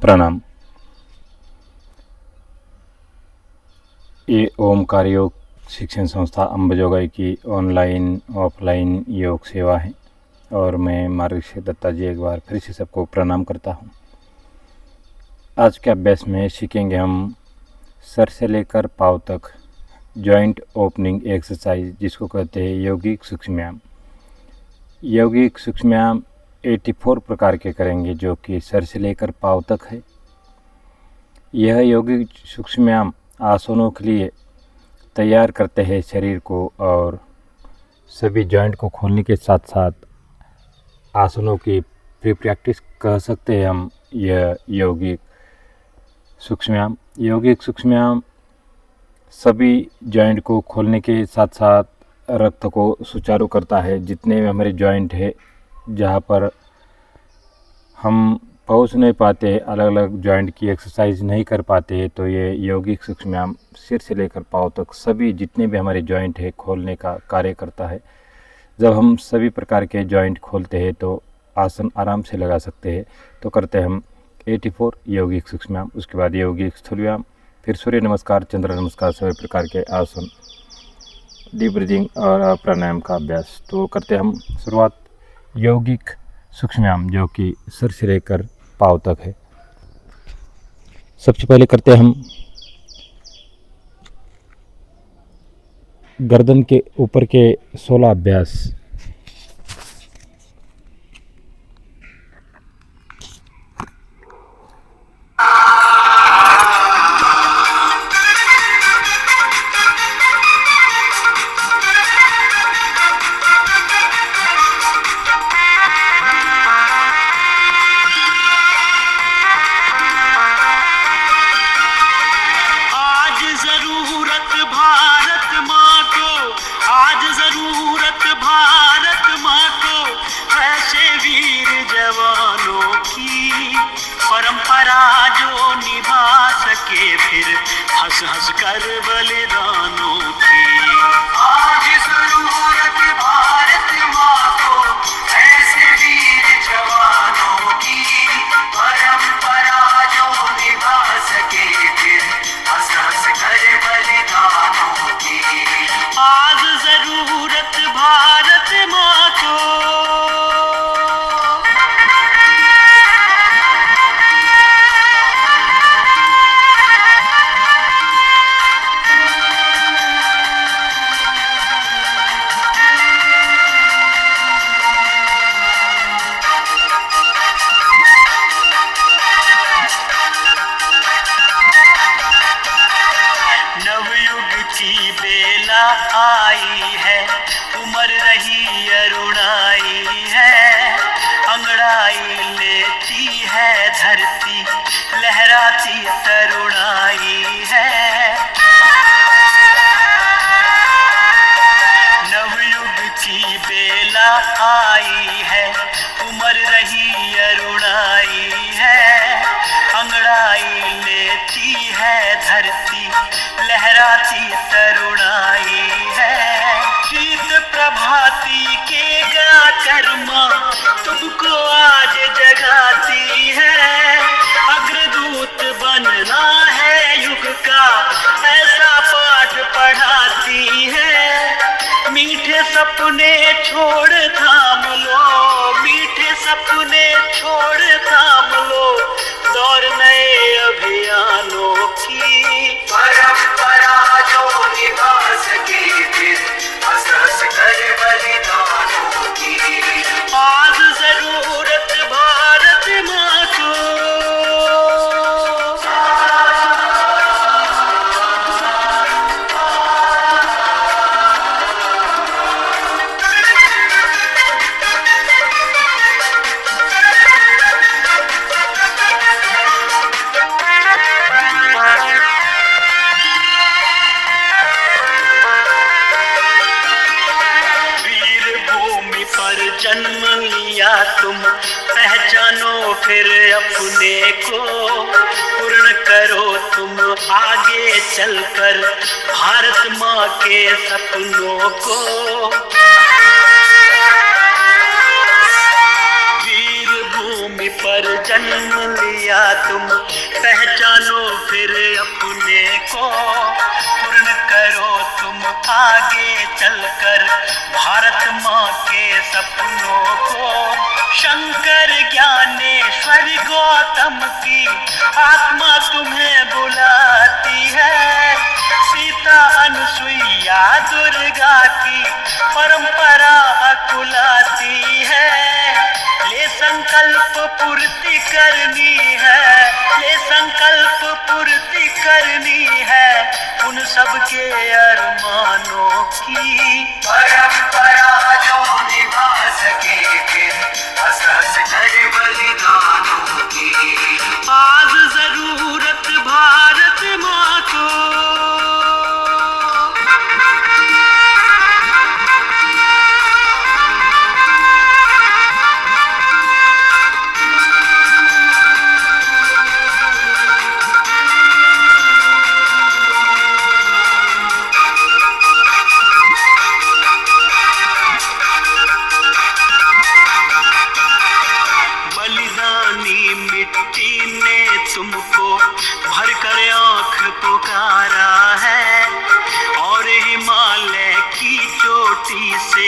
प्रणाम। ये ओमकार योग शिक्षण संस्था अंबाजोगाई की ऑनलाइन ऑफलाइन योग सेवा है और मैं मार्गदर्शक दत्ता जी एक बार फिर से सबको प्रणाम करता हूँ। आज के अभ्यास में सीखेंगे हम सर से लेकर पाँव तक जॉइंट ओपनिंग एक्सरसाइज, जिसको कहते हैं यौगिक सूक्ष्मायाम। यौगिक सूक्ष्मायाम 84 प्रकार के करेंगे, जो कि सर से लेकर पाँव तक है। यह यौगिक सूक्ष्मायाम आसनों के लिए तैयार करते हैं शरीर को, और सभी जॉइंट को खोलने के साथ साथ आसनों की प्री प्रैक्टिस कह सकते हैं हम। यह यौगिक सूक्ष्मायाम सभी जॉइंट को खोलने के साथ साथ रक्त को सुचारू करता है। जितने भी हमारे जॉइंट है जहाँ पर हम पहुँच नहीं पाते, अलग अलग जॉइंट की एक्सरसाइज नहीं कर पाते, तो ये यौगिक सूक्ष्मायाम सिर से लेकर पाँव तक सभी जितने भी हमारे जॉइंट है खोलने का कार्य करता है। जब हम सभी प्रकार के जॉइंट खोलते हैं तो आसन आराम से लगा सकते हैं। तो करते हैं हम 84 यौगिक सूक्ष्मायाम, उसके बाद यौगिक स्थूल व्यायाम, फिर सूर्य नमस्कार, चंद्र नमस्कार, सभी प्रकार के आसन, डीप ब्रीदिंग और प्राणायाम का अभ्यास। तो करते हैं हम शुरुआत यौगिक सूक्ष्मायाम, जो कि सिर से लेकर पाँव तक है। सबसे पहले करते हैं हम गर्दन के ऊपर के 16 अभ्यास। परंपरा जो निभा सके फिर हंस हंस कर बलिदानों की। आज जरूरत भारत माँ को ऐसे वीर जवानों की, परंपरा जो निभा सके फिर हंस हंस कर बलिदानों की। आज जरूरत भारत माँ को आई है, उमर रही अरुणाई है, अंगड़ाई लेती है धरती, लहराती तरुणाई है। नवयुग की बेला आई है, उमर रही अरुणाई है, अंगड़ाई लेती है धरती, लहराती तरुणाई है। शीत प्रभाती के गा कर्मा तुमको आज जगाती है, अग्रदूत बनना है युग का ऐसा पाठ पढ़ाती है। मीठे सपने छोड़ थाम लो, मीठे सपने छोड़ थाम लो, दौर नए अभियानों की। परंपरा जो निभा सके फिर हंस हंस कर बलिदानों की। आज जरूरत भारत माँ को जन्म लिया तुम, पहचानो फिर अपने को, पूर्ण करो तुम आगे चलकर भारत माँ के सपनों को। वीर भूमि पर जन्म लिया तुम पहचानो फिर अपने को, पूर्ण करो तुम आगे चलकर भारत माँ के सपनों को। शंकर ज्ञानेश्वर गौतम की आत्मा तुम्हें बुलाती है, सीता अनुसुईया दुर्गा की परंपरा अकुलाती है। ले संकल्प पूर्ति करनी है, ले संकल्प पूर्ति करनी है उन सबके अरमानों की। परंपरा जो निभा सके फिर हंस हंस कर बलिदानों की। आज जरूरत भारत माँ को, बलिदानी मिट्टी ने तुमको भर कर आँख पुकारा है, और हिमालय की चोटी से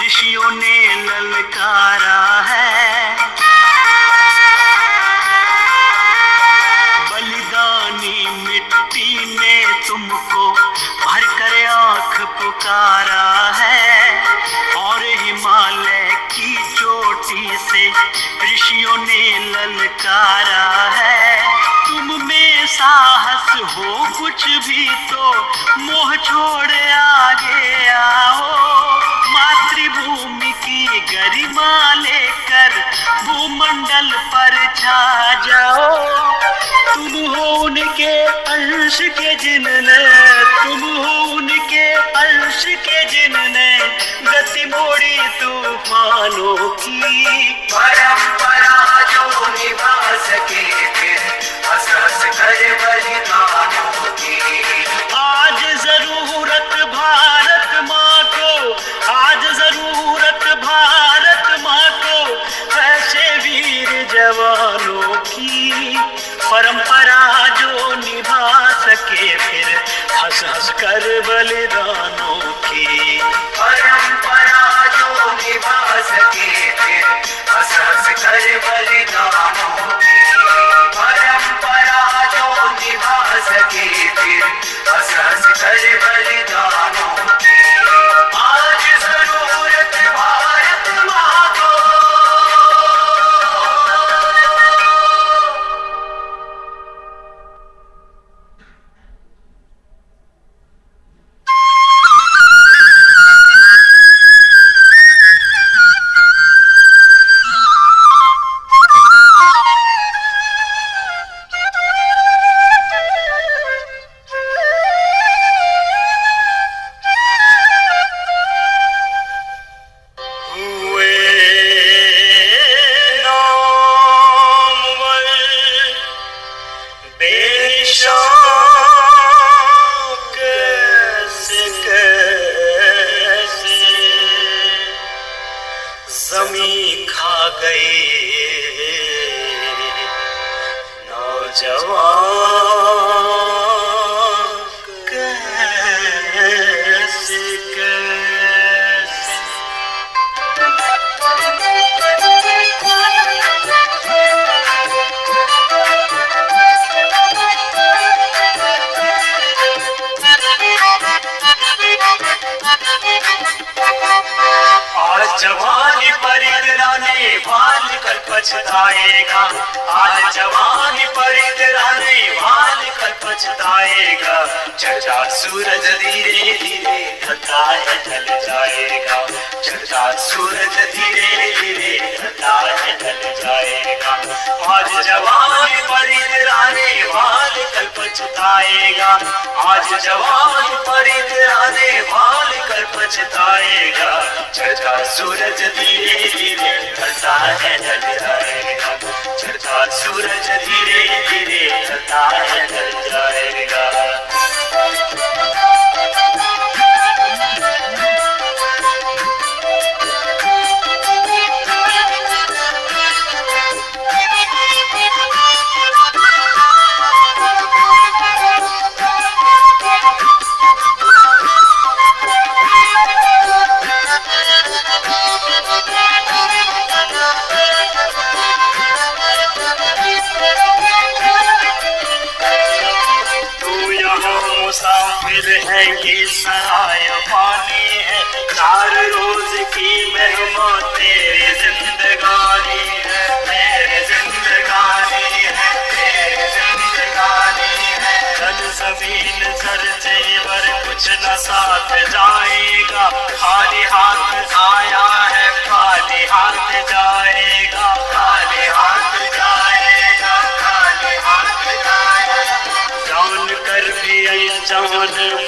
ऋषियों ने ललकारा है। बलिदानी मिट्टी ने तुमको भर कर आँख पुकारा है, और हिमालय की चोटी से ऋषियों ने ललकारा है। तुम में साहस हो कुछ भी तो मोह छोड़ आगे आओ, मातृभूमि की गरिमा लेकर भूमंडल पर छा जाओ। तुम हो उनके अंश के जिनने, तुम हो उनके अंश के जिनने गति मोड़ी तूफानों की। परंपरा जो निभा सके फिर हंस हंस कर बलिदानों की। आज जरूरत भारत माँ को, आज जरूरत भारत माँ को ऐसे वीर जवानों की। परंपरा जो निभा सके फिर हंस हंस कर बलिदानों की। परंपरा जो निभा सके फिर हंस हंस कर बलिदानों की। परंपरा जो निभा सके फिर हंस हंस कर बलिदानों की। आज जरूरत भारत माँ को। जमी खा गए नौजवान कैसे कैसे। आज जवानी परितराने भाल कर पछताएगा, आज जवानी परितराने भाल कर पछताएगा। चढ़ता सूरज धीरे धीरे ढलता है ढल जाएगा, चढ़ता सूरज धीरे धीरे ढलता है ढल जाएगा। आज जवानी परितराने भाल कर पछताएगा, आज जवानी परितराने भाल कर पछताएगा। चढ़ता सूरज धीरे धीरे ढलता है ढल जाएगा, चढ़ता सूरज धीरे धीरे ढलता है ढल जाएगा। है ये सराय पानी है, 4 रोज की मेहमान तेरी जिंदगानी है, तेरी जिंदगानी है, तेरी जिंदगानी है। धन जमीन सर जेवर कुछ न साथ जाएगा, खाली हाथ आया है खाली हाथ जाएगा, खाली हाथ जाएगा, खाली हाथ जाएगा। जान कर भी अनजान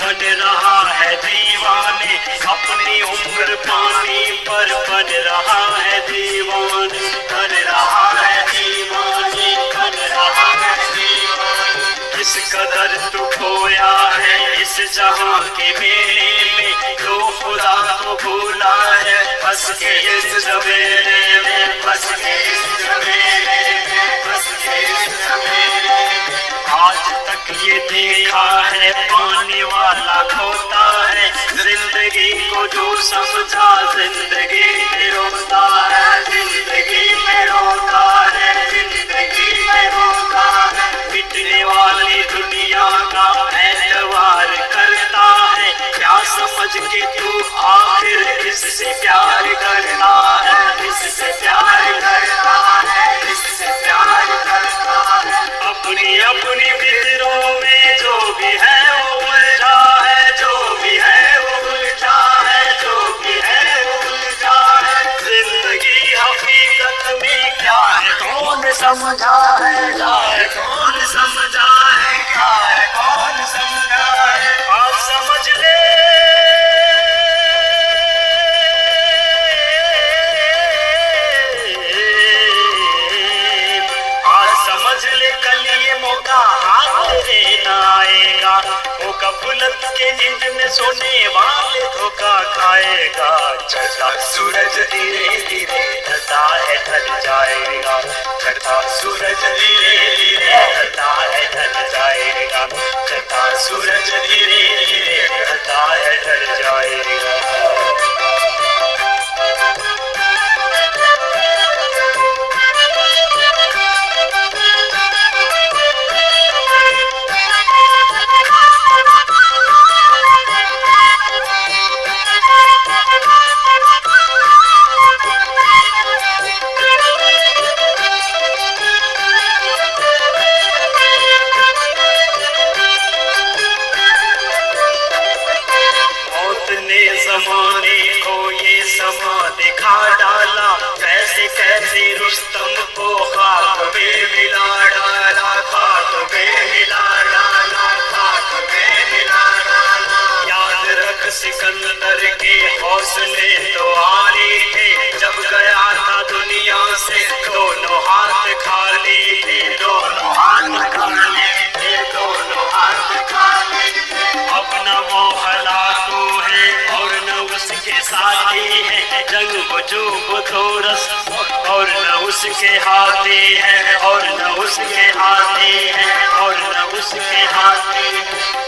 बन रहा है दीवाने, अपनी उम्र पानी पर बन रहा है दीवाने, बन रहा है दीवाने, बन रहा है दीवाने। किस कदर तू खोया है इस जहां के मेले में, तो खुदा को भूला है बस के इस सवेरे में, बस के इस सवेरे में, बस के इस सवेरे में। आज तक ये देखा है पाने वाला खोता है, जिंदगी को जो समझा जिंदगी में रोता है, जिंदगी में रोता है, जिंदगी में रोता है। मिटने वाली दुनिया का एतबार करता है, क्या समझ के तू आखिर इससे प्यार करता है, इससे प्यार करता है, इससे प्यार करता है। अपनी अपनी फिक्रों में जो भी है वो उलझा है, जो भी है वो उलझा है, जो भी है वो उलझा है। जिंदगी हकीकत में क्या है कौन समझा है, क्या है कौन समझा है, क्या है कौन समझा है। आप समझ ले कल ये मौका हाथ देना आएगा, मौका बुलंद के नींद में सोने वाले धोखा खाएगा। चढ़ता सूरज धीरे धीरे ढलता है ढल जाएगा, चढ़ता सूरज धीरे धीरे ढलता है ढल जाएगा, चढ़ता सूरज धीरे धीरे ढलता है ढल जाएगा। जमाने को ये समा दिखा डाला, कैसे कैसे रुस्तम को खाक में मिला डाला, खाक में मिला डाला, खाक में मिला डाला। याद रख सिकंदर के हौसले तो आने थे, जब गया था दुनिया से दोनों हाथ खाली थे, दोनों हाथ खाली थे, दोनों हाथ खाली थे। अब न वो हलाकू है और न उसके साथी है, जंग वजूब थोरस और न उसके हाथी है, और न उसके हाथी है, और न उसके हाथी।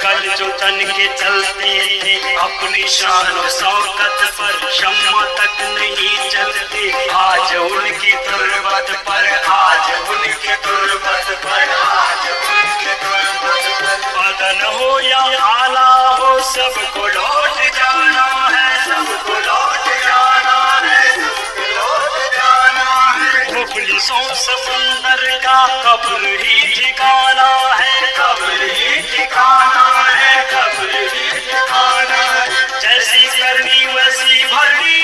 कल जो तन के चलते थे अपनी शान और शौकत पर, शम्मा तक नहीं चलते आज उनकी तुर्बत पर, आज उनकी तुर्बत पर, आज उनकी तुर्बत पर। बदन हो या आला हो सबको लौट जाना है, सबको लौट जाना है, सबको लौट जाना है। मुफलिसों समंदर का कब्र ही ठिकाना है, कब्र ही ठिकाना है, कब्र ही ठिकाना है। जैसी करनी वैसी भरनी,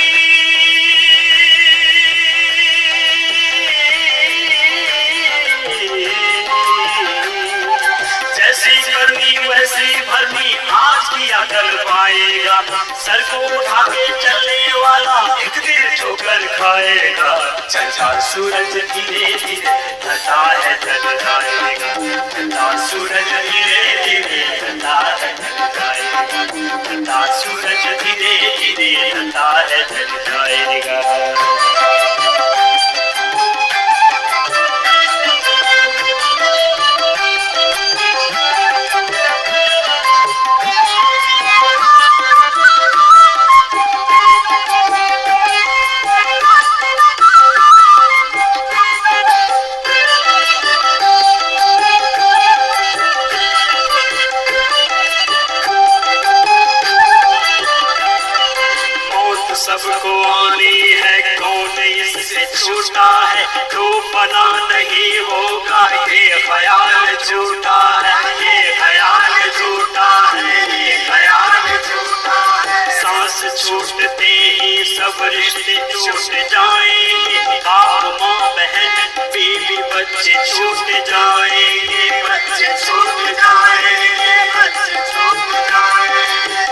जैसी करनी वैसी भरनी, आज किया कल पाएगा। सर को उठा के चलने वाला एक दिन ठोकर खाएगा। चलता सूरज धीरे धीरे ढलता है ढल जाएगा, चलता सूरज धीरे धीरे ढलता है ढल जाएगा, चलता सूरज धीरे धीरे ढलता है ढल जाएगा। से छूटा है तो फना नहीं होगा, ये ख्याल झूठा है, ये ख्याल झूठा है, ये ख्याल झूठा है। सांस छूटते ही सब रिश्ते टूट जाएंगे, बाप माँ बहन बीवी बच्चे छूट जाएंगे, बच्चे छूट जाएंगे, बच्चे छूट जाएंगे।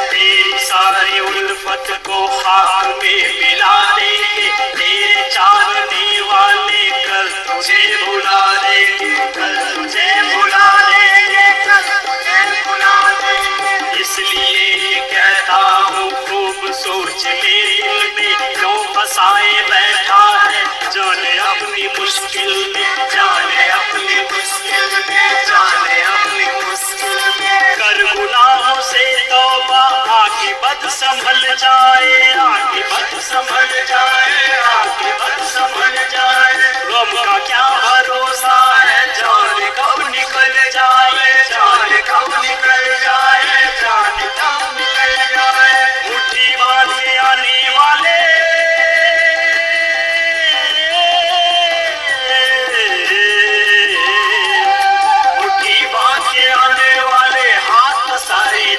तेरी सारी उल्फत को खाक में मिला देंगे, तेरे चाहने वाले कल तुझे भुला देंगे, कल तुझे भुला देंगे, कल तुझे भुला देंगे। इसलिए ये कहता हूँ खूब सोच ले दिल में, क्यों फंसाए बैठा है जाने अपनी मुश्किल में, जाने अपनी मुश्किल में, जाने अपनी मुश्किल में। कर गुनाहों से तौबा, आकीबत संभल जाए, आकीबत संभल जाए, आकीबत संभल जाए। गम का क्या भरोसा है, जाने कब निकल जाए, जाने कब निकल जाए, जाने कब निकल जाए। मुट्ठी बांध के आने वाले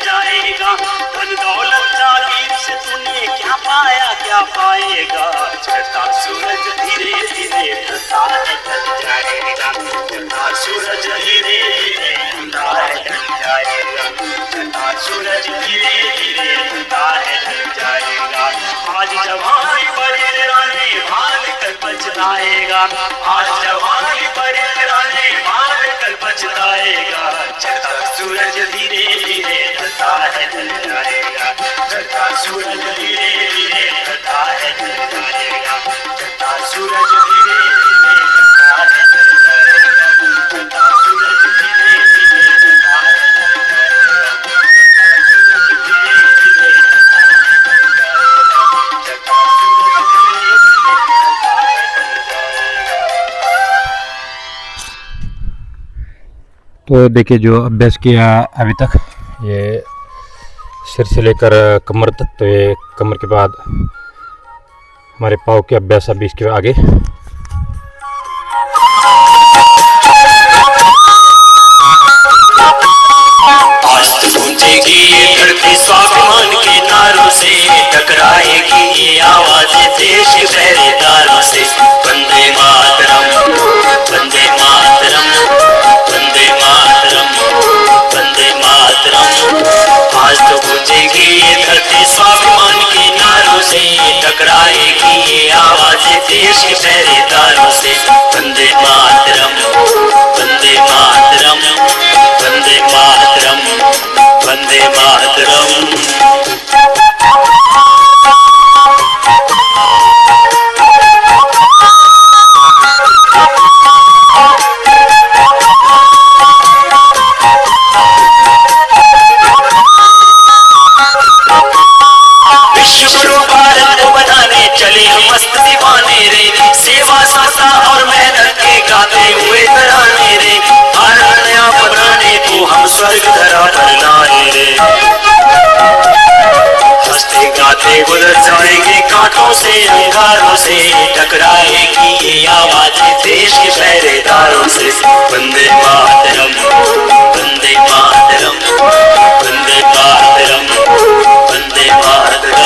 जाएगा, धन दौलत जागीर से तूने क्या पाया क्या पाएगा। चढ़ता सूरज धीरे धीरे ढलता है ढल जाएगा, चढ़ता सूरज धीरे धीरे ढलता है ढल जाएगा, चढ़ता सूरज धीरे धीरे ढलता है ढल जाएगा। आज जवानी बड़े राने भाग कर पछताएगा, आज जवानी बड़े राने भाग कर पछताएगा। चढ़ता सूरज धीरे धीरे ढलता है ढल जाएगा, चढ़ता सूरज धीरे धीरे ढलता है ढल जाएगा, चढ़ता सूरज धीरे धीरे ढलता है ढल जाएगा, चढ़ता सूरज धीरे धीरे ढलता है ढल जाएगा, चढ़ता सूरज धीरे धीरे ढलता है ढल जाएगा, चढ़ता सूरज धीरे धीरे ढलता है ढल जाएगा। तो देखिए जो अभ्यास किया अभी तक, ये सिर से लेकर कमर तक, तो ये कमर के बाद हमारे पाँव के अभ्यास अभी इसके आगे। आज तो गूंजेगी ये धरती स्वाभिमान के नारों से, टकराएगी ये आवाज देश के पहरेदारों से। वंदे मातरम, वंदे मातरम, वंदे मातरम, वंदे मातरम। आज तो गूंजेगी ये धरती स्वाभिमान के नारों से, टकराएगी ये आवाज देश के पहरेदारों से। वंदे मातरम, वंदे मातरम, वंदे मातरम, वंदे मातरम। सेवा सत्ता और मेहनत के गाते हुए तराने रे, भारत नया बनाने को हम स्वर्ग धरा पर लाए रे। हंसते गाते गुजर जाएंगे कांटों से अंगारों से, टकराएगी ये आवाज देश के पहरेदारों से। वंदे मातरम, वंदे मातरम, वंदे मातरम, वंदे मातरम।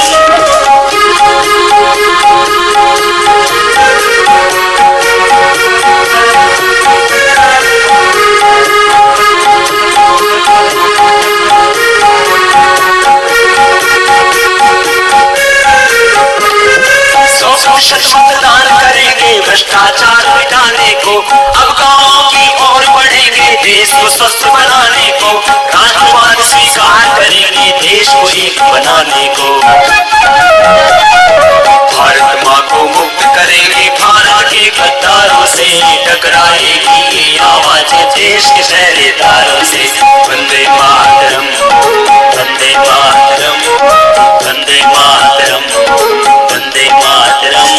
मतदान करेंगे भ्रष्टाचार मिटाने को, अब गाँव की ओर बढ़ेंगे देश को स्वस्थ बनाने को। राष्ट्रवाद स्वीकार करेंगे देश को एक बनाने को। भारत माँ को मुक्त करेंगे खाना के गद्दारों से, टकराएगी ये आवाज देश के पहरेदारों से। वंदे मातरम, वंदे मातरम, वंदे मातरम, वंदे मातरम।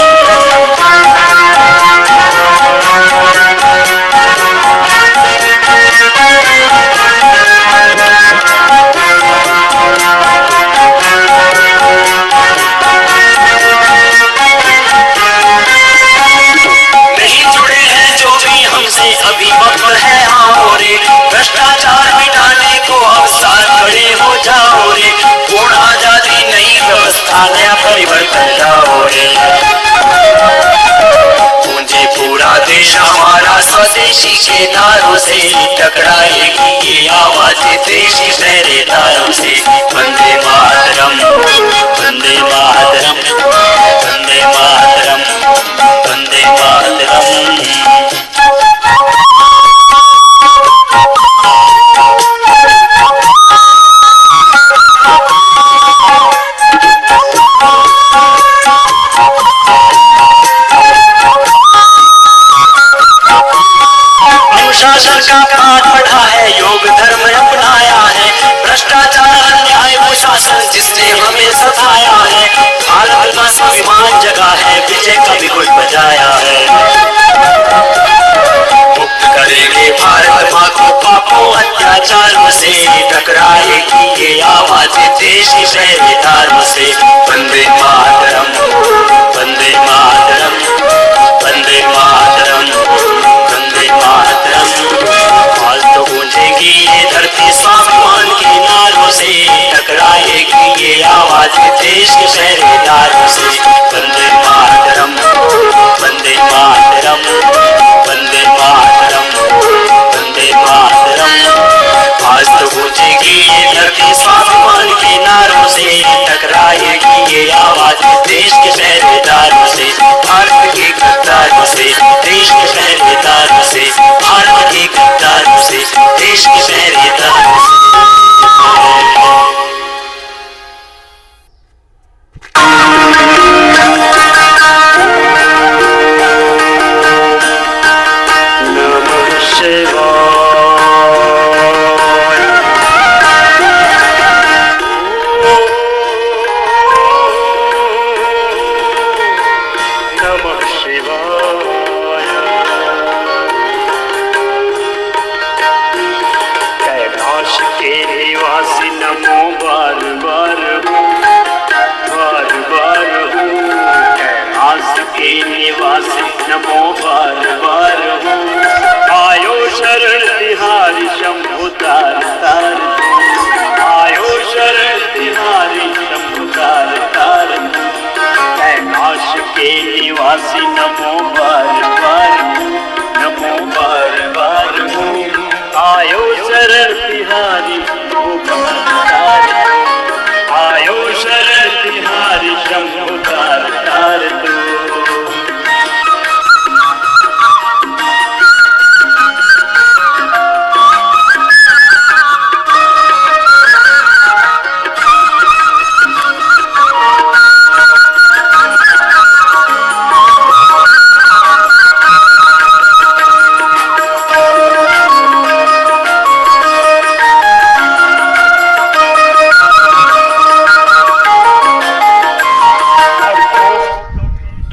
परिवर्तन लाओ रे। पूंजी पूरा देश हमारा स्वदेशी के नारों से, टकराएगी ये आवाज देश के पहरेदारों से। वंदे मातरम, वंदे मातरम, वंदे मातरम, वंदे मातरम। अनुशासन का पाठ पढ़ा है, योग धर्म अपनाया है, भ्रष्टाचार अन्याय वो शासन जिसने हमें सताया है। भारत का स्वाभिमान जगा है, विजय का बिगुल बजाया है। मुक्त करेंगे भारत माँ को पापों अत्याचारों से, टकराएगी ये आवाज देश की पहरेदारों से। वंदे मातरम, वंदे मातरम, वंदे मातरम, वंदे मातरम। आज तो गूंजेगी ये धरती स्वाभिमान के नारों से, टकराएगी ये आवाज देश के पहरेदारों से। वंदे मातरम, वंदे मातरम, वंदे मातरम, वंदे मातरम। आज तो गूंजेगी ये धरती स्वाभिमान के नारों से, टकराएगी ये आवाज देश के पहरेदारों से। भारत के गद्दारों से, देश के पहरेदारों से, भारत के गद्दारों से, देश के पहरेदारों से। नमः शिवाय। नमः शिवाय। कैलाश के निवासी नमो बार बार हूँ, बार बार हूँ। कैलाश के निवासी नमो बार बार हूँ। आयो शरण तिहारी शंभु तार तार तू। आयो शरण तिहारी शंभु तार तार तू। कैलाश के निवासी नमो बार बार हूँ, नमो बार बार हूँ। आयो शरण तिहारी शंभु तार तू। आयो शरण तिहारी शंभु तार तार तू।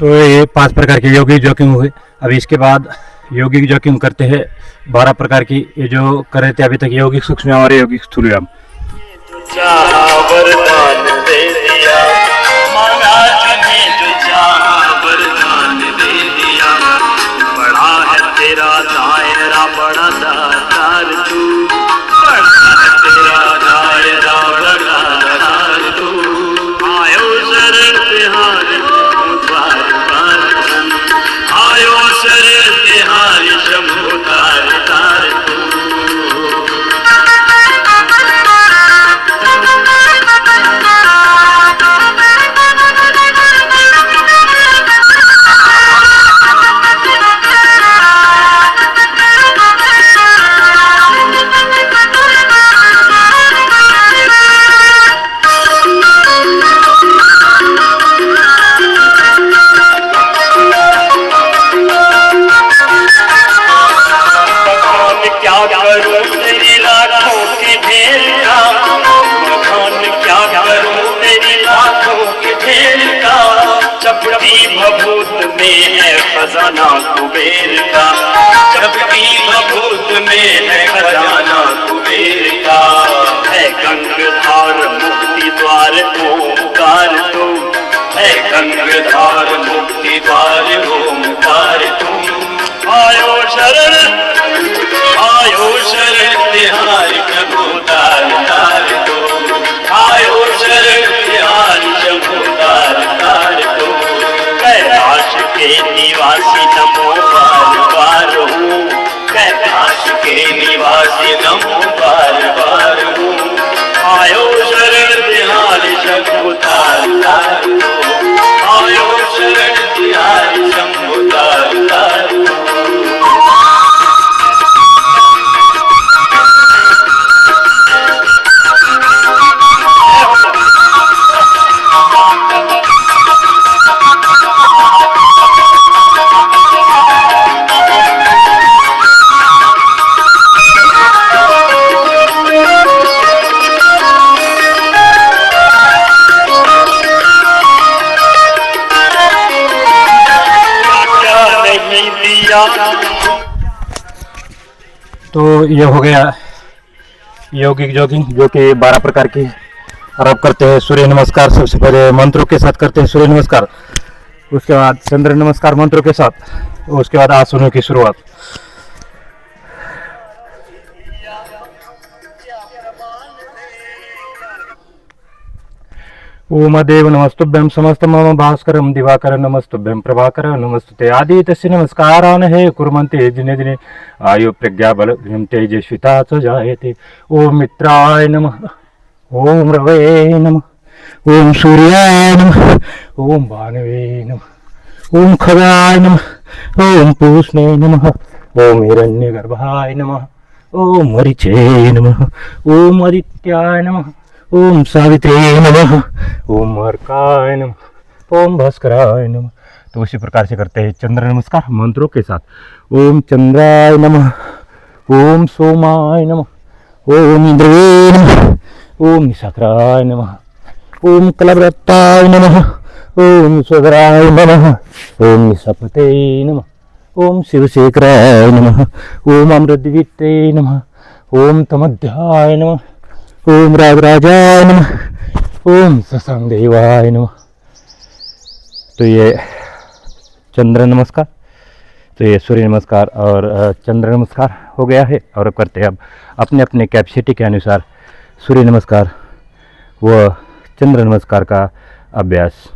तो ये 5 प्रकार के यौगिक जोखिम हुए। अब इसके बाद यौगिक जोखिम करते हैं 12 प्रकार की। ये जो कर रहे थे अभी तक यौगिक सूक्ष्म और यौगिक स्थूल व्यायाम। वरदान दे दिया, मांगा तुम्हें जो चाहा वरदान दे दिया। बड़ा है तेरा दायरा, बड़ा दातार तू। बड़ा है तेरा दायरा, बड़ा दातार तू। आयो शरण तिहारी बार बार तू। आयो शरण तिहारी शंभु तार तार तू। चपटी भभूत में है खजाना कुबेर का। चपटी भभूत में है खजाना कुबेर का। है गंगाधार मुक्ति द्वार ओंकार तू। है गंगाधार मुक्ति द्वार ओंकार तू। आयो शरण तिहारी प्रभु तार तार तू। आयो शरण तिहारी प्रभु तार नमो बार बार हो। आयो शरण तिहारी शंभु तार तार हो। आयो शरण तिहारी शंभु तार तार हो। क्या नहीं दिया तो ये हो गया यौगिक जॉगिंग, जो कि 12 प्रकार की। और अब करते हैं सूर्य नमस्कार। सबसे पहले मंत्रों के साथ करते हैं सूर्य नमस्कार, उसके बाद चंद्र नमस्कार मंत्रों के साथ, उसके बाद आसनों की शुरुआत। ओमदेव नमस्तुभ्यं समस्त मम भास्करं दिवाकर नमस्तुभ्यं प्रभाकर नमस्तुते आदि तस्य नमस्कारान् हे कुर्वन्ते दिने दिने आयु प्रज्ञा बल तेजस्विता च जायते। ओम मित्राय नमः, ओम रवये नमः, ओम सूर्याय नमः, ओम भानवे नमः, ओम खगाय नमः, ओम पूष्णे नमः, ओम हिरण्यगर्भाय नमः, ओम मरीचे नमः, ओम आदित्याय नमः, ओम सावित्रे नमः, ओम अर्काय नमः, ओम भास्कराय नमः। तो उसी प्रकार से करते हैं चंद्र नमस्कार मंत्रों के साथ। ओम चंद्राय नमः, ओम सोमाय नमः, ओम इंद्रवे नमः, ओम निशाकराय नमः, ओम कलव्रताय नमः, ओम स्वराय नमः, ओम निशापते नमः, ओम शिवशेखराय नमः, ओम अमृतवित्ते नमः, ओम तमध्याय नमः, ओम राजराजाय नमः, ओम ससंगदेवाय नमः। तो ये चंद्र नमस्कार, तो ये सूर्य नमस्कार और चंद्र नमस्कार हो गया है। और अब करते हैं अब अपने अपने कैपेसिटी के अनुसार सूर्य नमस्कार व चंद्र नमस्कार का अभ्यास।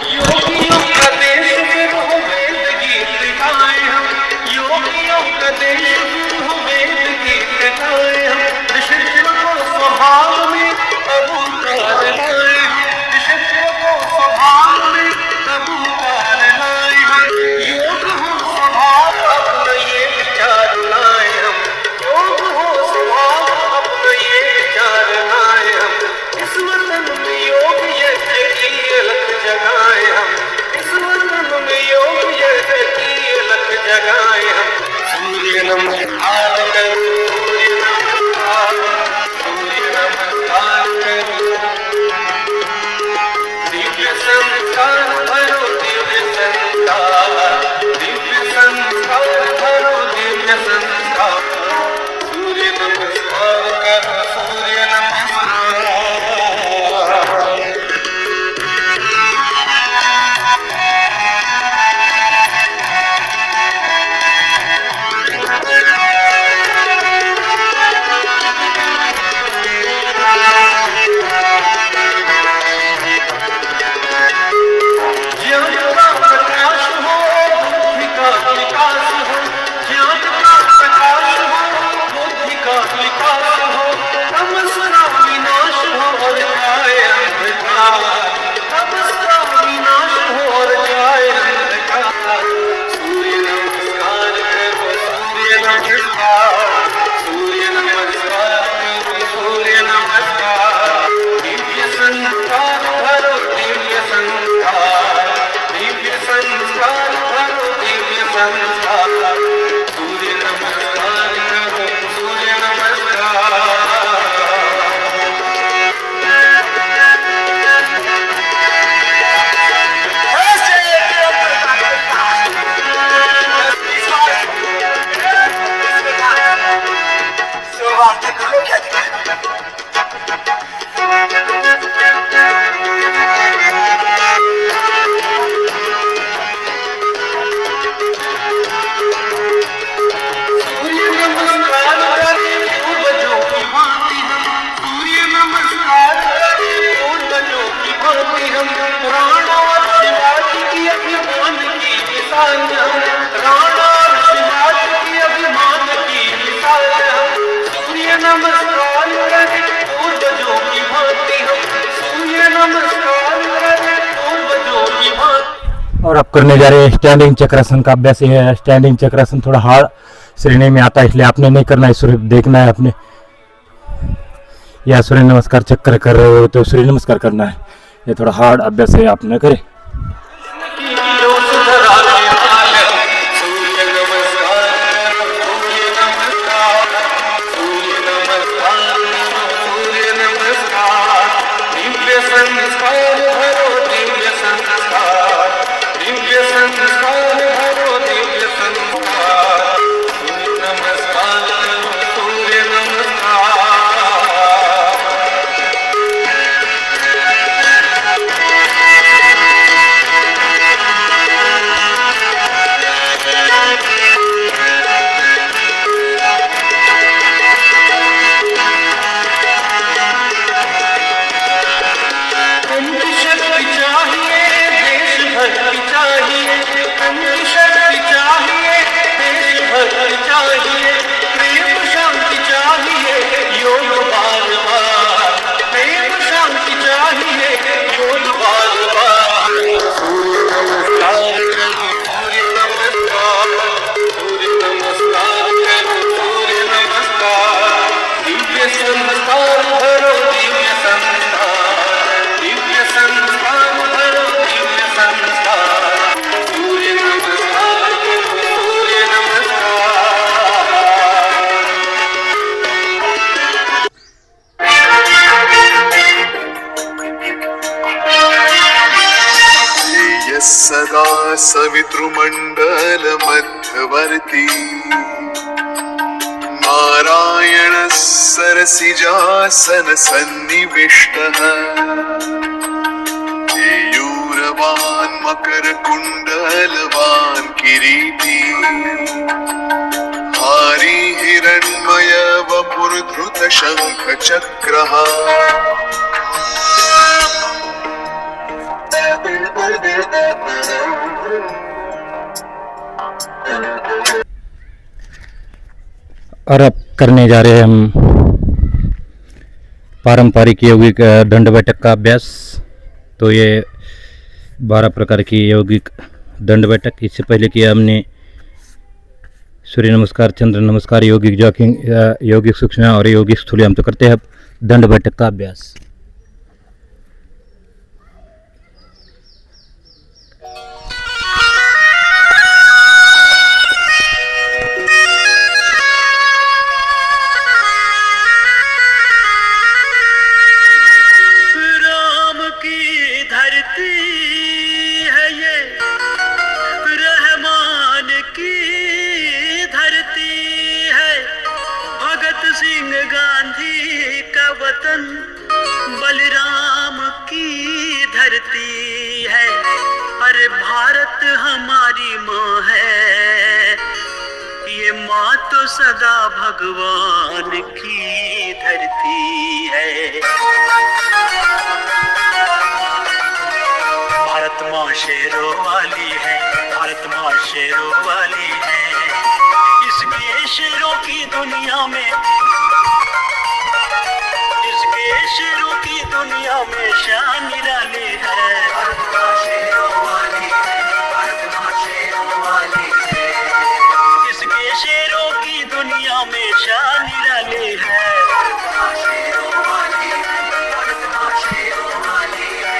योगियों का देश फिर हो वेद गीत गाए हम। योगियों का देश फिर हो वेद गीत गाए हम। ऋषित्व को स्वभाव में अहंकार लाए हम। ऋषित्व को स्वभाव में अहंकार लाए हम। योग हो स्वभाव अपना ये विचार लाए हम। योग हो स्वभाव अपना ये विचार लाए हम। इस वतन में योग यज्ञ की अलख जगाए हम। इस वतन में योग यज्ञ की अलख जगाए हम। सूर्य नमस्कार करो, सूर्य नमस्कार, सूर्य नमस्कार करो। दिव्य संस्कार भरो, दिव्य संस्कार, दिव्य संस्कार भरो, दिव्य संस्कार। सूर्य नमस्कार करो, सूर्य नमस्कार। अब करने जा रहे हैं स्टैंडिंग चक्रासन का अभ्यास। है स्टैंडिंग चक्रासन थोड़ा हार्ड श्रेणी में आता है, इसलिए आपने नहीं करना है, सिर्फ देखना है आपने। या सूर्य नमस्कार चक्कर कर रहे हो तो सूर्य नमस्कार करना है, ये थोड़ा हार्ड अभ्यास है, आप न करें। सदा सवितृमण्डल मध्यवर्ती नारायण सरसिजासन सन्निविष्टः केयूरवान् मकरकुण्डलवान् किरीटी हारी हिरण्मय वपुर्धृत शङ्खचक्रः और अब करने जा रहे हैं हम पारंपरिक यौगिक दंड बैठक का अभ्यास। तो ये 12 प्रकार की यौगिक दंड बैठक, इससे पहले किया हमने सूर्य नमस्कार, चंद्र नमस्कार, यौगिक जॉकिंग, यौगिक सूक्ष्म और यौगिक स्थूल। हम तो करते हैं अब दंड बैठक का अभ्यास। बलराम की धरती है, अरे भारत हमारी माँ है, ये माँ तो सदा भगवान की धरती है। भारत माँ शेरों वाली है, भारत माँ शेरों वाली है, इसके शेरों की दुनिया में, शेरों की दुनिया में शान निराली है। भारत माँ शेरों वाली है, भारत माँ शेरों वाली है, इसके शेरों की दुनिया में शान निराली है। भारत माँ शेरों वाली है, भारत माँ शेरों वाली है।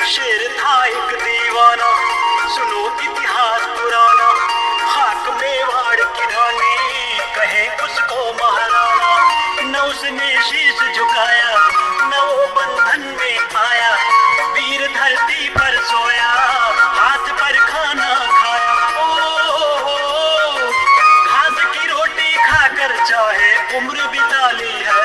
शेर था एक दीवाना, सुनो इतिहास पुराना, खाक मेवाड़ की रानी, कहे उसको महाराणा। न उसने शीश झुकाया, न वो बंधन में आया, वीर धरती पर सोया, हाथ पर खाना खाया। ओ घास की रोटी खाकर चाहे उम्र बिता ली है।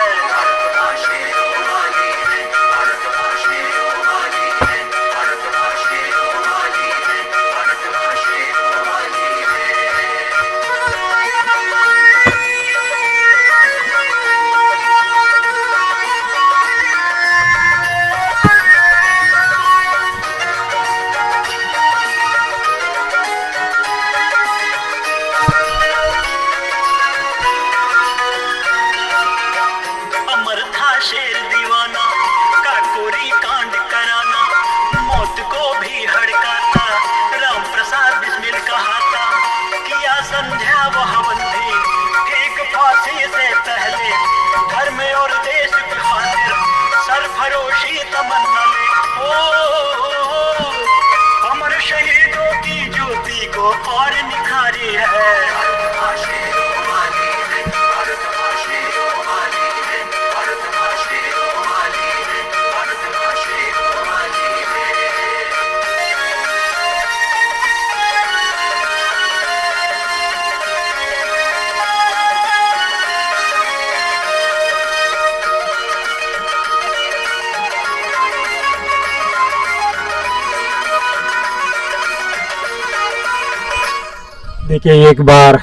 देखिए, एक बार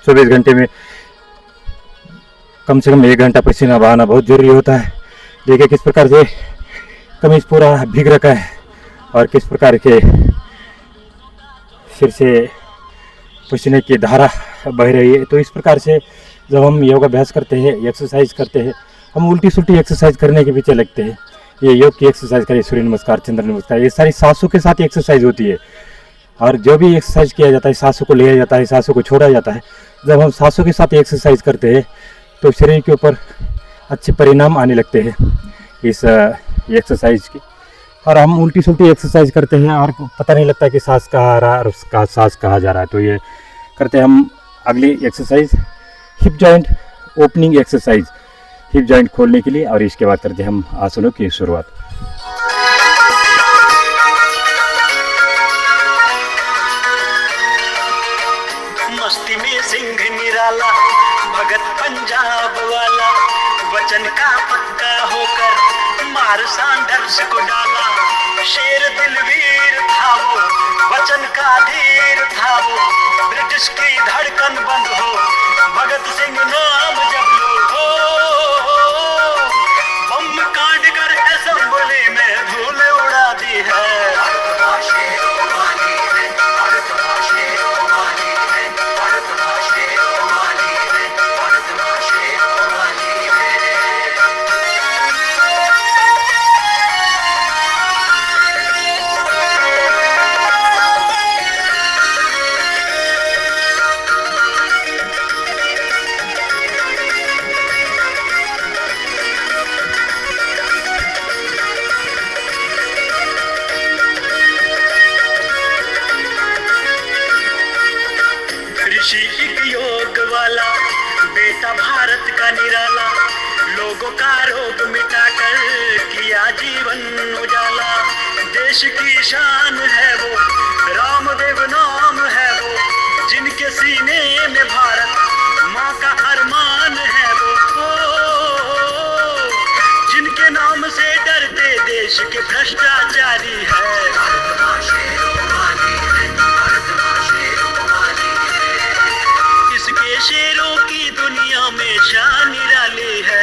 24 घंटे में कम से कम 1 घंटा पसीना बहाना बहुत ज़रूरी होता है। देखिए किस प्रकार से कमीज पूरा भीग रखा है और किस प्रकार के सिर से पसीने की धारा बह रही है। तो इस प्रकार से जब हम योगाभ्यास करते हैं, एक्सरसाइज करते हैं, हम उल्टी सुल्टी एक्सरसाइज करने के पीछे लगते हैं। ये योग की एक्सरसाइज करें, सूर्य नमस्कार, चंद्र नमस्कार, ये सारी सांसों के साथ एक्सरसाइज होती है। और जो भी एक्सरसाइज किया जाता है, सांसों को लिया जाता है, सांसों को छोड़ा जाता है। जब हम सांसों के साथ एक्सरसाइज करते हैं तो शरीर के ऊपर अच्छे परिणाम आने लगते हैं इस एक्सरसाइज की। और हम उल्टी सुल्टी एक्सरसाइज करते हैं और पता नहीं लगता कि सांस कहाँ आ रहा है और उसका सांस कहाँ जा रहा है। तो ये करते हैं हम अगली exercise, hip joint opening exercise, hip joint खोलने के लिए। और इसके बाद करते हैं हम आसनों की शुरुआत। मस्ती में सिंह निराला, भगत पंजाब वाला, वचन का पक्का होकर मार सांडर्स को डाला। शेर दिलवीर था वो, वचन का धीर था वो, ब्रिटिश की धड़कन बंद हो, भगत सिंह नाम जब लो। बम काट कर असेंबली में धूल उड़ा दी है। ऋषि एक योग वाला, बेटा भारत का निराला, लोगों का रोग मिटाकर किया जीवन उजाला। देश की शान है वो, रामदेव नाम है वो, जिनके सीने में भारत माँ का अरमान है वो। जिनके नाम से डरते देश के भ्रष्टाचारी है। इसके शेरों की दुनिया में शान निराली है।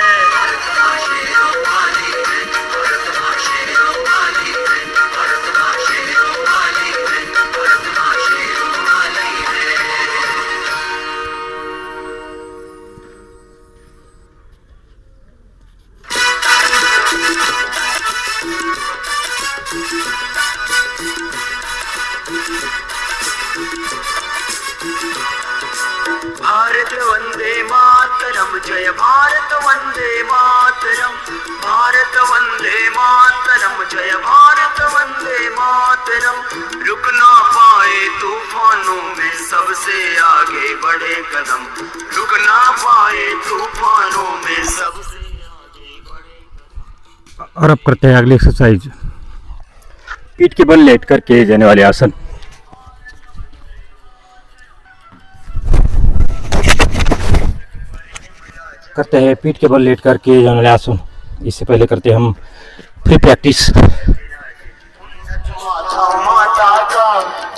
भारत वंदे मातरम, जय भारत वंदे मातरम, भारत वंदे मातरम, जय भारत वंदे मातरम। रुक ना पाए तूफानों में सबसे आगे बढ़े कदम, रुक ना पाए तूफानों में सबसे आगे बढ़े कदम। और अब करते हैं अगली एक्सरसाइज, पीठ के बल लेट कर किए जाने वाले आसन। करते हैं पीठ के बल लेट कर किए जाने वाले आसन। इससे पहले करते हैं हम फ्री प्रैक्टिस। माता माता का,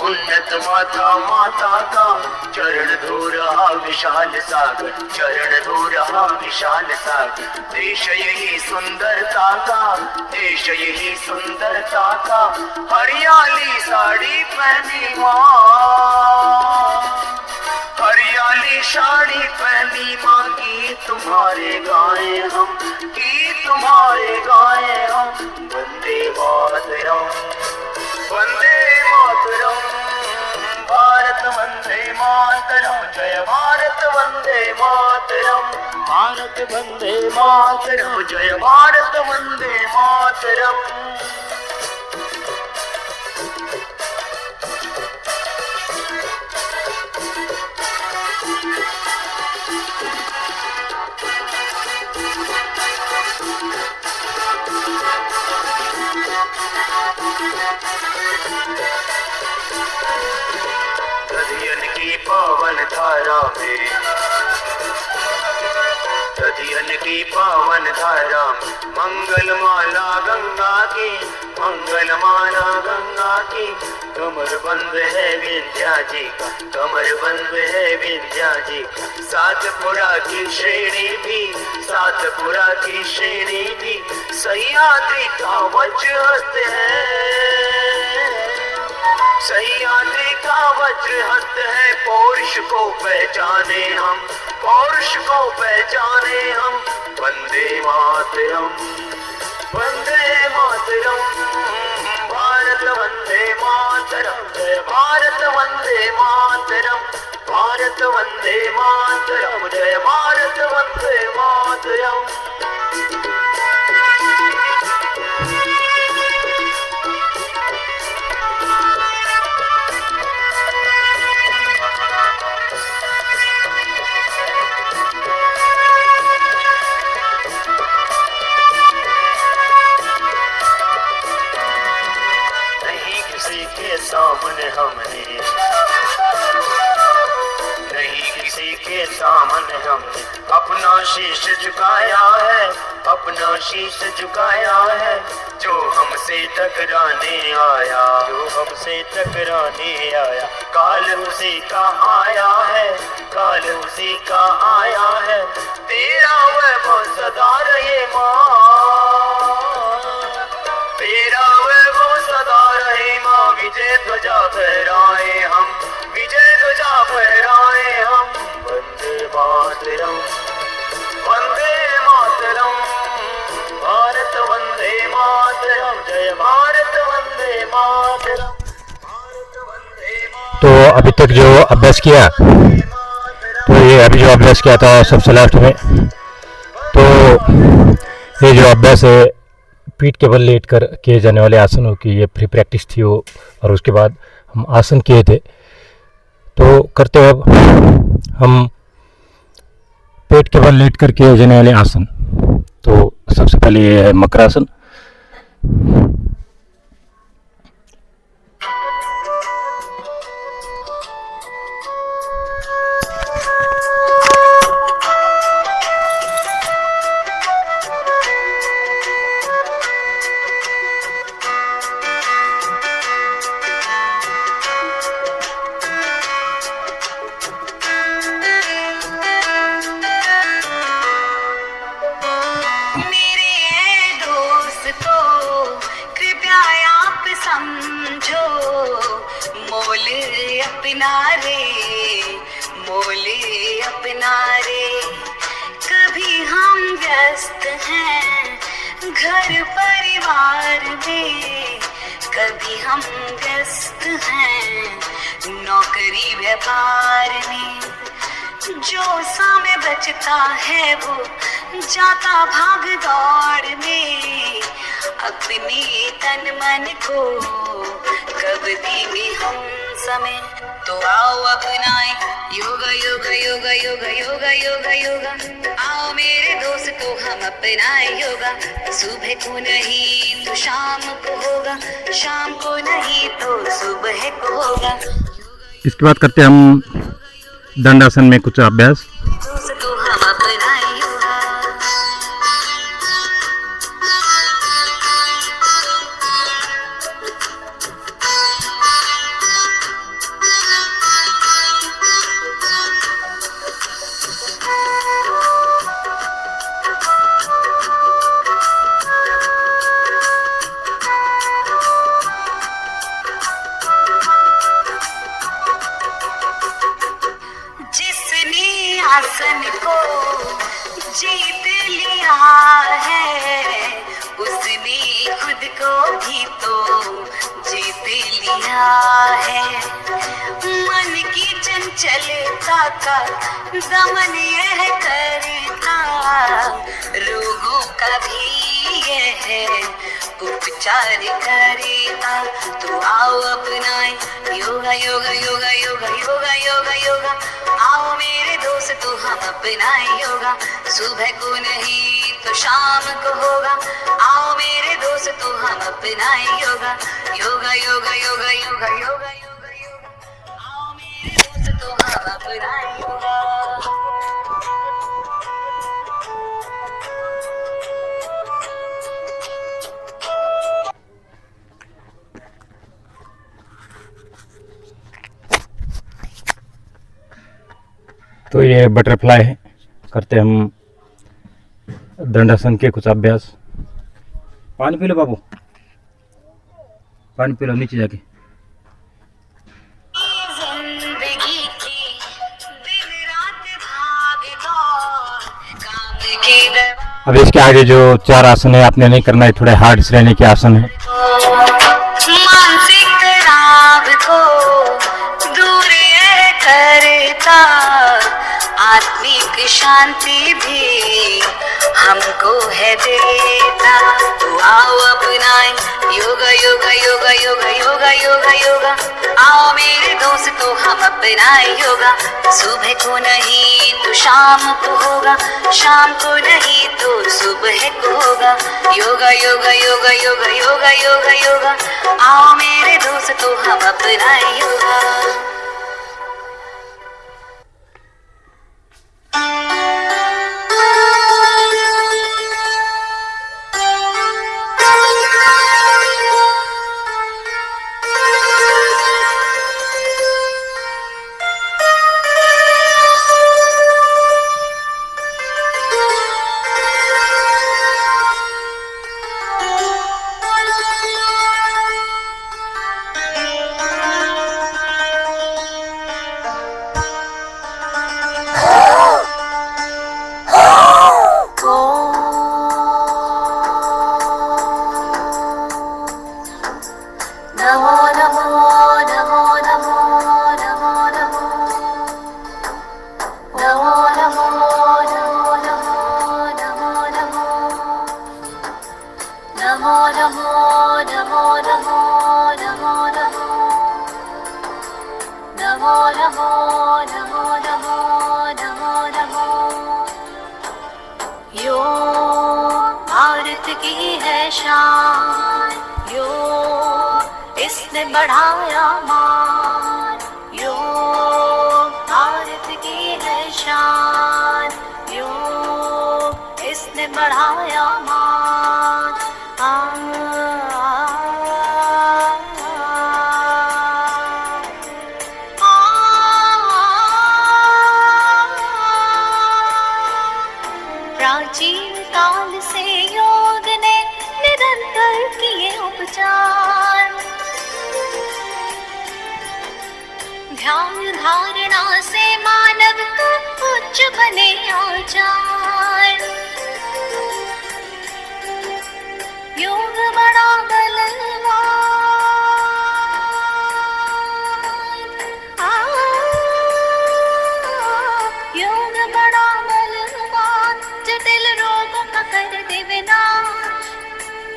उन्नत माता माता का, चरण धो रहा विशाल सागर, चरण धो रहा विशाल सागर। देश यही सुंदरता का, देश यही सुंदरता का, हरियाली साड़ी पहनी माँ, हरियाली साड़ी पहनी माँ। गीत तुम्हारे गाए हम, गीत तुम्हारे गाए हम। वंदे मातरम, वंदे मातरम, भारत वंदे मातरम, जय भारत वंदे मातरम, भारत वंदे मातरम, जय भारत वंदे मातरम। नदियन की पावन धारा में, नदियन की पावन धारा में, मंगल माला गंगा की, मंगल माला गंगा की कमर बंद है विंध्या जी का, कमर बंद है विंध्या जी का। सातपुरा की श्रेणी भी, सातपुरा की श्रेणी भी सह्याद्री का वज्रहस्त है, सह्याद्री का वज्रहस्त है। पौरुष को पहचाने हम, पौरुष को पहचाने हम। वंदे मातरम, वंदे मातरम, भारत वंदे मातरम, जय भारत वंदे मातरम, भारत वंदे मातरम, जय भारत वंदे मातरम। नहीं किसी के सामने हमने, नहीं किसी के सामने हमने अपना शीश झुकाया है, अपना शीश झुकाया है। जो हमसे टकराने आया, जो हमसे टकराने आया, काल उसी का आया है, काल उसी का आया है। तेरा वैभव सदा रहे माँ, तेरा वैभव सदा रहे माँ। विजय ध्वजा फहराए हम, विजय ध्वजा फहराए हम। वंदे मातरम, वंदे मातरम, भारत वंदे मातरम, जय भारत वंदे मातरम, भारत वंदे मातरम। तो अभी तक जो अभ्यास किया, तो ये अभी जो अभ्यास किया था सबसे लास्ट में, तो ये जो अभ्यास है पीठ के बल लेट कर किए जाने वाले आसनों की ये प्री प्रैक्टिस थी वो, और उसके बाद हम आसन किए थे। तो करते हैं अब हम पेट के बल लेट कर किए जाने वाले आसन। तो सबसे पहले ये है मकरासन। समझो मोल अपना रे, मोल अपना रे। कभी हम व्यस्त हैं घर परिवार में, कभी हम व्यस्त हैं नौकरी व्यापार में। जो समय बचता है वो जाता भाग दौड़ में, अपने तन मन को कब देंगे हम समय। तो आओ अपनाए योगा योगा योगा योगा योगा योगा योगा। आओ मेरे दोस्तों हम अपनाए योगा। सुबह को नहीं तो शाम को होगा, शाम को नहीं तो सुबह को होगा। इसके बाद करते हैं हम दंडासन में कुछ अभ्यास। दोस्तों हम अपनाए योगा। जिसने आसन को जीत लिया है, उसने खुद को भी तो जीत लिया है। मन की चंचलता का दमन यह करता, रोगों का भी यह उपचार करेगा। तो आओ अपनाए योगा योगा योगा योगा योगा योगा योगा। आओ मेरे दोस्तों हम अपनाए योगा। सुबह को नहीं तो शाम को होगा। आओ मेरे दोस्तों हम अपनाए योगा। योगा योगा योगा योगा योगा योगा योगा। आओ मेरे दोस्तों हम अपनाए योगा। ये बटरफ्लाई है, करते हम दंडासन के कुछ अभ्यास। पानी पी लो बाबू, पानी पी लो नीचे जाके। जिंदगी की दिन रात भाग दौड़, काम की दवा अब इसके आगे जो 4 आसन है आपने नहीं करना है, थोड़े हार्ड श्रेणी के आसन है। मानसिक तनाव को दूर ये करता, आत्मिक शांति भी हमको है देता। तो आओ अपनाए योगा योगा योगा योगा योगा योगा योगा, आओ मेरे दोस्तों हम अपनाए योगा। सुबह को नहीं तो शाम को होगा, शाम को नहीं तो सुबह को होगा। योगा योगा योगा योगा योगा योगा योगा, आओ मेरे दोस्तों हम अपनाए योगा। योग भारत की है शान, योग इसने बढ़ाया मान। योग भारत की है शान, योग इसने बढ़ाया मान। प्राचीन काल से योग ने निरंतर किए उपचार, ध्यान धारणा से मानव का उच्च बने आचार। योग बड़ा बलवान, योग बड़ा बलवान, जटिल रोगों का कर दे विनाश।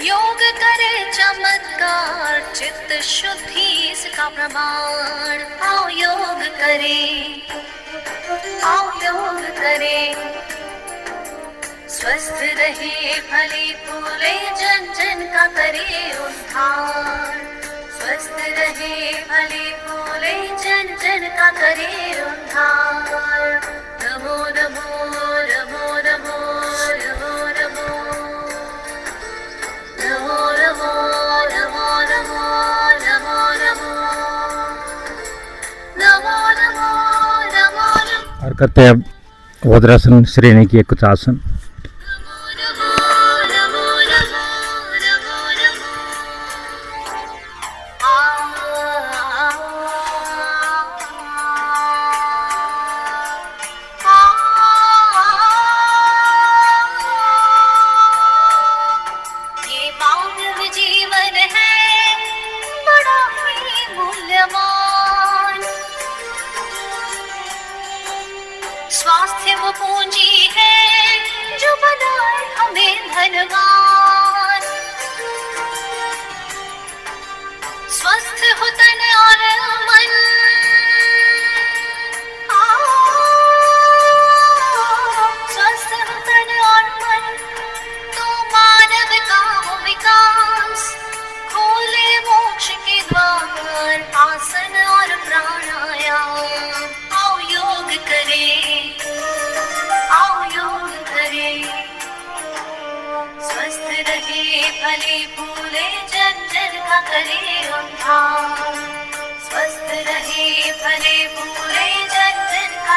योग करे चमत्कार, चित्त शुद्धि इसका प्रमाण। आओ योग करें, आओ योग करें, स्वस्थ रहे भले फूले जन जन का करे उद्धार। स्वस्थ रहे भले फूले जन जन का करे उद्धार। नमो नमो नमो नमो नमो नमो नमो नमो नमो नमो नमो नमो नमो नमो नमो। और करते हैं अब वज्रासन श्रेणी के कुछ आसन। जीवन है बड़ा ही मूल्यवान, स्वास्थ्य वो पूंजी है जो बनाए हमें धनवान। स्वस्थ हो तन और मन, स्वस्थ हो तन और मन, तो मानव का हो विकास। खोले मोक्ष के द्वार, आसन और प्राणायाम। आओ योग करें, आओ योग करें, स्वस्थ रहे भले फूले जन जन का करे उद्धार। स्वस्थ रहे भले फूले जन जन का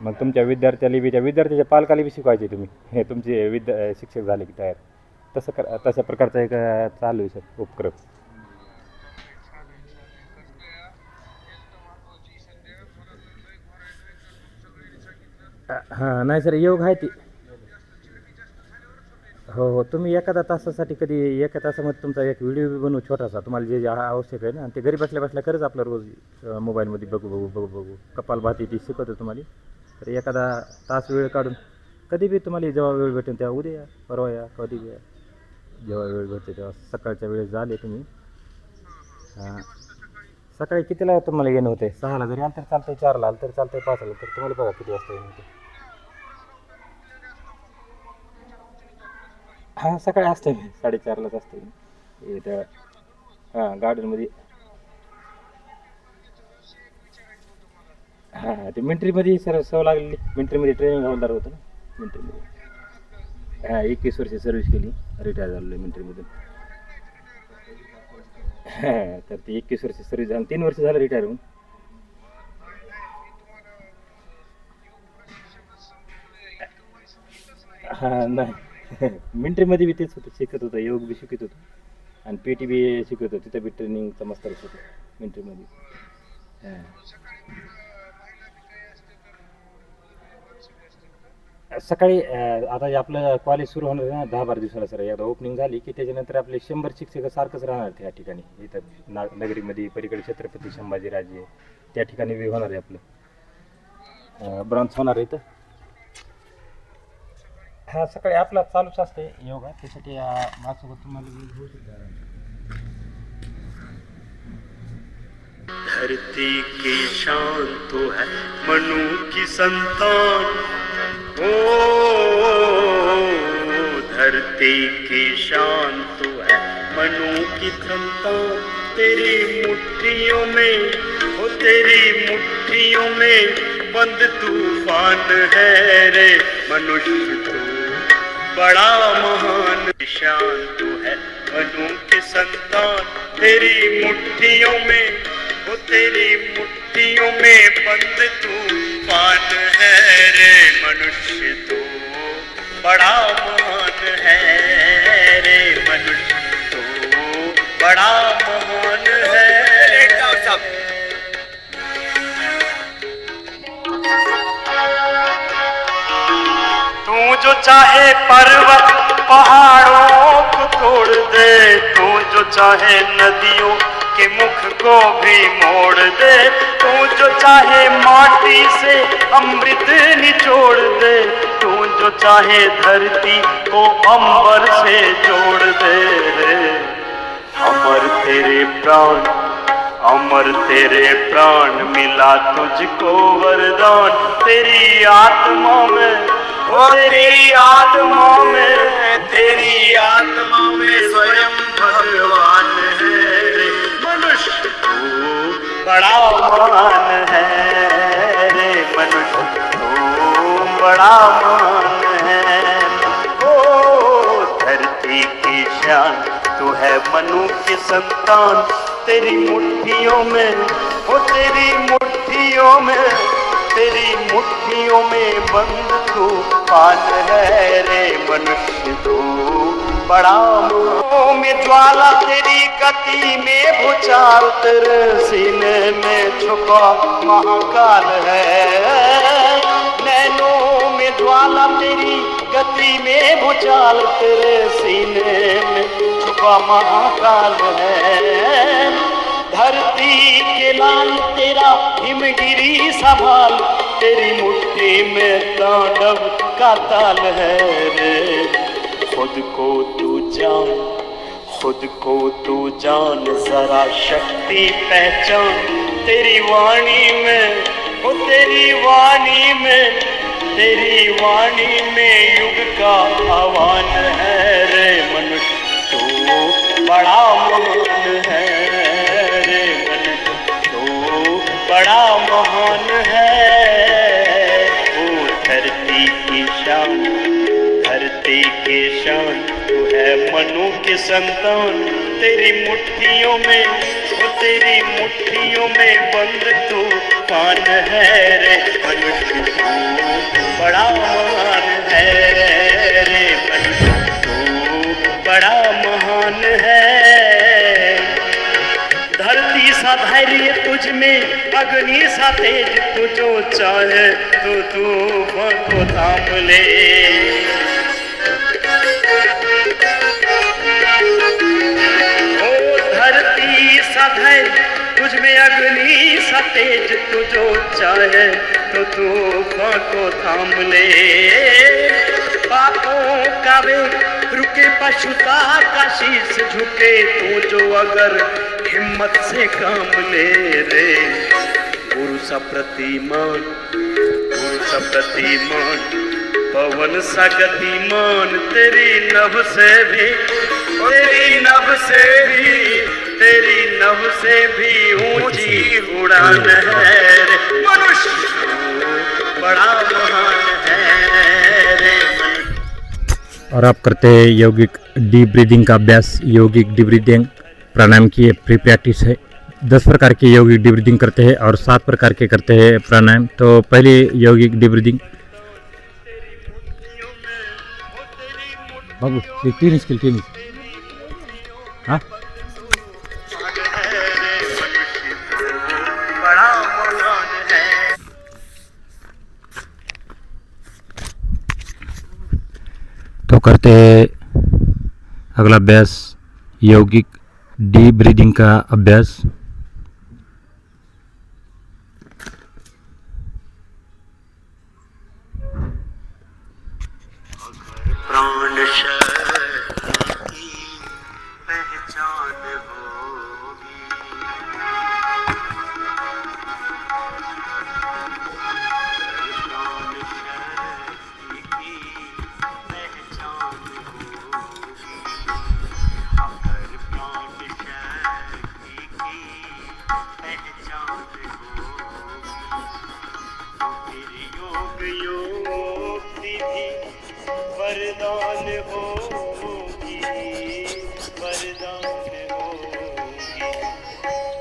मग तुमच्या विद्यार्थ्याला बी त्या विद्यार्थ्याच्या पालकाला बी शिकवायचे तुम्ही हे तुमचे शिक्षक झाले की तयार तशा प्रकारचा एक चालू आहे सर उपक्रम. हां नाही सर योग आहे ती. हो तुम्ही एखाद्या तासासाठी कधी एका तासामध्ये तुमचा एक व्हिडिओ बी बनवू छोटासा तुम्हाला जे आवश्यक आहे ना आणि ते घरी बसल्या बसल्या खरंच आपलं रोज मोबाईलमध्ये बघू कपालभाती ती शिकवतो तुम्हाला. तर एखादा तास वेळ काढून कधी बी तुम्हाला जेव्हा वेळ भेटेल तेव्हा उद्या या परवा या कधी बी या जेव्हा वेळ भेटते तेव्हा सकाळच्या वेळेस झाले तुम्ही. हां सकाळी कितीला तुम्हाला येणं होते 6ला जरी आलं तरी चालतंय 4ला आलं तरी चालतंय 5ला तर तुम्हाला बघा किती वाजता येणं होते. हां सकाळी असते 4:30लाच असते इथं हां गार्डनमध्ये. हां ते मिलिटरीमध्ये सर सवय लागलेली मिलिटरीमध्ये ट्रेनिंग हवालदार होतं ना मिलिटरीमध्ये. हां 21 वर्ष सर्व्हिस केली रिटायर झालेलो आहे मिलिटरीमधून. हां तर ते 21 वर्ष सर्व्हिस झालं 3 वर्ष झालं रिटायर होऊन. हां नाही मिलिटरीमध्ये बी तेच होतं शिकत होतं योग बी शिकत होतो आणि PT बी शिकत होतो तिथं बी ट्रेनिंगचा मस्तच होतं मिलिटरीमध्ये. सकाळी आता जे आपलं कॉलेज सुरू होणार आहे ना 10-12 दिवसाला सर एकदा ओपनिंग झाली की त्याच्यानंतर आपले 100 शिक्षक सारखंच राहणार त्या ठिकाणी इथं नगरीमध्ये पलीकडे छत्रपती संभाजीराजे त्या ठिकाणी बी होणार आहे आपलं ब्रांच होणार आहे इथं. हा सकाळी आपला चालूच असते योगा त्यासाठी माझ्यासोबत तुम्हाला होऊ शकता. धरती की शान तो है मनु की संतान, ओ धरती की शान तो है मनु की संतान, तेरी मुट्ठियों में ओ तेरी मुट्ठियों में बंद तूफान है रे मनुष्य तो बड़ा महान शान तो है मनु की संतान, तेरी मुट्ठियों में वो तेरी मुट्ठियों में बंद तूफान है रे मनुष्य तो बड़ा महान है रे मनुष्य तो बड़ा महान है। तू जो चाहे पर्वत पहाड़ों को तोड़ दे, तू जो चाहे नदियों के मुख को भी मोड़ दे, तू जो चाहे माटी से अमृत निचोड़ दे, तू जो चाहे धरती को अंबर से जोड़ दे रे अमर तेरे प्राण, अमर तेरे प्राण मिला तुझको वरदान, तेरी आत्मा में ओ तेरी आत्मा में, तेरी आत्मा में स्वयं भगवान है रे मनुष्य तू बड़ा महान है रे मनुष्य तू बड़ा महान है। ओ धरती की शान तू है मनु की संतान, तेरी मुट्ठियों में ओ तेरी मुट्ठियों में, तेरी मुट्ठियों में बंद तूफान है रे मनुष्य तू बड़ा मुँह में ज्वाला तेरी गति में भूचाल, तेरे सीने में छुपा महाकाल है, नैनों में ज्वाला तेरी गति में भूचाल, तेरे सीने में छुपा महाकाल है, धरती के लाल तेरा हिमगिरी संभाल, तेरी मुट्ठी में तांडव का ताल है रे खुद को तू जान, खुद को तू जान जरा शक्ति पहचान, तेरी वाणी में ओ तेरी वाणी में, तेरी वाणी में युग का आह्वान है रे मनुष्य तू बड़ा महान है रे मनुष्य तू बड़ा महान है। ओ धरती की शान, धरती की शान तू है मनु की संतान, तेरी मुट्ठियों में ओ तेरी मुट्ठियों में बंद तूफान है रे मनुष्य तू बड़ा महान है रे, मनुष्य तू बड़ा महान है। धरती सा धैर्य तुझ में, अग्नि सा तेज तू जो चाहे तो तूफान को थाम ले। ओ धरती सा धैर्य तुझ में, अग्नि सा तेज तू जो चाहे तो तूफान को थाम ले। पापों का वेग रुके, पशुता का शीश झुके, तू जो अगर हिम्मत से काम ले रे। गुरु सा प्रतिमान, गुरु सा प्रतिमान, पवन सा गतिमान, तेरी नभ से भी, तेरी नभ से भी, तेरी नभ से भी ऊंची उड़ान है रे। मनुष्य तू बड़ा महान है रे। और आप करते हैं यौगिक डीप ब्रीदिंग का अभ्यास। यौगिक डीप ब्रीदिंग प्राणायाम की ये फ्री प्रैक्टिस है। 10 प्रकार की यौगिक डीप ब्रीदिंग करते हैं और 7 प्रकार के करते हैं प्राणायाम। तो पहले यौगिक डीप ब्रीदिंग बाबू 3 स्किल हाँ बड़ा महान है। तो करते हैं अगला अभ्यास यौगिक डीप ब्रीदिंग का अभ्यास। प्राण शक्ति की पहचान होगी, प्राण शक्ति की पहचान होगी, अगर प्राण शक्ति की पहचान होगी, फिर योग योगी भी वरदान होगी, वरदान होगी,